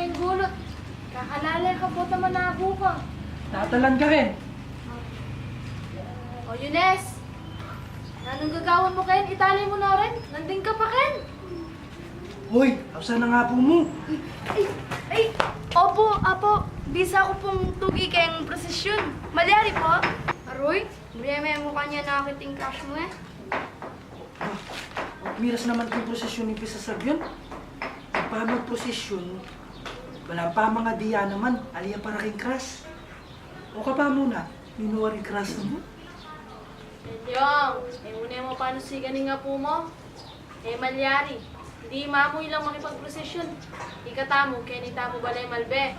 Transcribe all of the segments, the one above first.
yung gulot. Kakalalay ka po naman na ka. Tatalan ka rin. O, Yunes! Anong gagawin mo, Ken? Itali mo na rin. Nanding ka pa, Ken. Hoy, asa na nga po mo? Ay! Opo, apo. Bisa ko pong tugi kayong prosesyon. Malyari po. Aroy, may mukha niya nakakiting crush mo eh. Miras naman kong prosesyon ni Pisasagyon. Pa mag-prosesyon, wala pa mga diya naman, aliya para king crush. O ka pa muna, minuwa rin crush mo? Yung, muna mo paano siganin nga po mo? Malyari. Hindi mamoy lang makipag-prosesyon. Ikatamo, kenita mo balay malbe.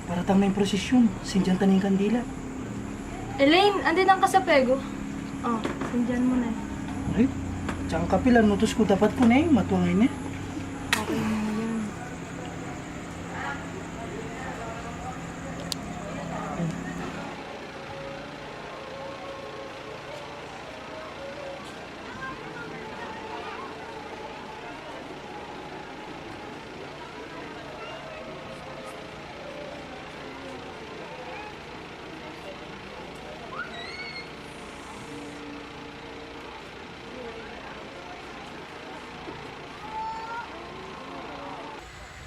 Para tang na yung prosesyon, sindyan taning kandila. Elaine, andin ang kasapego. Oh, sindyan mo na. Ay, tsang kapilan, nutos ko dapat ko na eh, matuangay na. Okay na yan.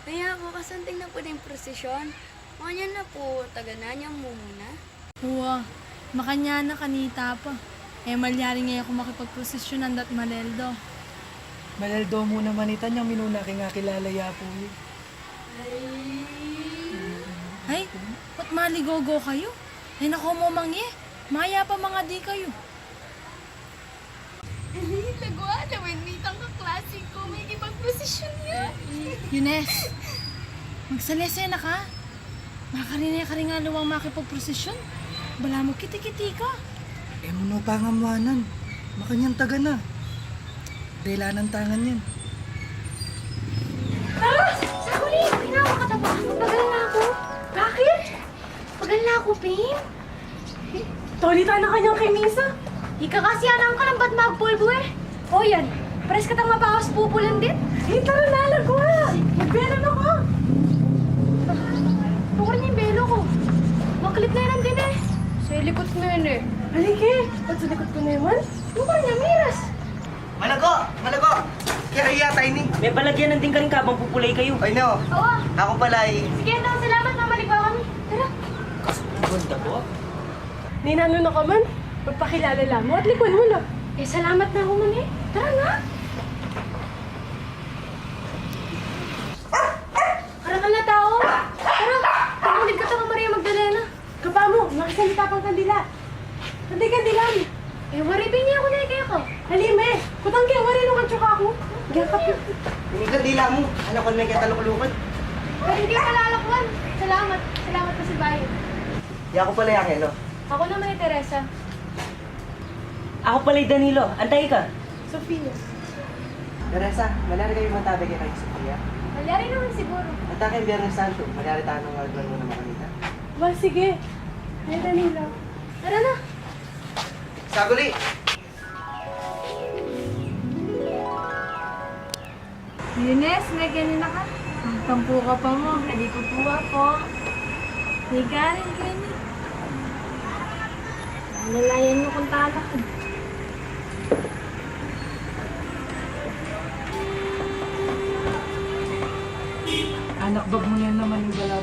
Kaya ako kasanting na po na yung prosesyon. Mga na po, taga na niya mo muna. Huwa, makanya na kanita pa. Malyari ngayon ako makipagprosesyonan dat maleldo. Malaldo mo naman ita niyang minuna king kilala ya po yun. Ay, ba't maligogo kayo? Ay nako mo mangye, maya pa mga di kayo. Nagwa naman, mitang kaklase ko. May ipagprosesyon niya. Yunes, magsalese na ka. Makarinay ka rin nga luwang makipagprosesyon. Bala mo kiti-kiti ka. Muno pa nga muanan, makanyang taga na. Dela ng tangan yan. Sakuli! Pinawa ka taba. Pagal na ako. Bakit? Pagal na ako, Pim. Tolita na kanyang kay Misa. Ika kasi anang ka lang ba't magpulbo eh? O yan, pares ka tang mabawas pupulan din. Tara na, lagwa. Magbelan ako. Tukar niya yung belo ko. Maklip na yan din eh. Sa likod ko na yan eh. Halike, ba't sa likod ko na yaman? Tukar niya, miras. Malago! Malago! Kaya yata ini. May palagyan ng tingkaring kabang pupulay kayo. Ay no, Oo. ako pala ay... Sige, daw, salamat. Mamaligwa kami. Tara. Ang ganda po. Ninano na ka man? Magpakilala lang mo at likwan mo lang. Salamat na ako man eh. Tara nga. Karangal na tao. Tara. Tumulig ka tanga Maria Magdalena. Kapa mo, makisalita pang kandila. Hindi kandilan. Waripin niya ako na kayo ko. Halime, kutang kaya wari nung kantsyo ka ako. Gakap yun. Inigal dila mo. Ano ko na kaya talukulukan? Pero hindi ka lalakwan. Salamat. Salamat pa si Bayo. Di ako pala yung no? Ako naman ni Teresa. Ako pala'y Danilo. Antay ka. Sofia. Teresa, malari kayo matabi kay Kayo Sofia. Malyari naman siguro. At aking Biyernes Santo, malari tayo ng alban mo na makanita. Ba, sige. Ay, Danilo. Tara na. Saguli! Yunes, may ganun na ka. Tampo ka pa mo. Hindi ko puwa po. May garin, ganyan. Nalalayan mo kung talak. Anak bag mo yan naman yung galaw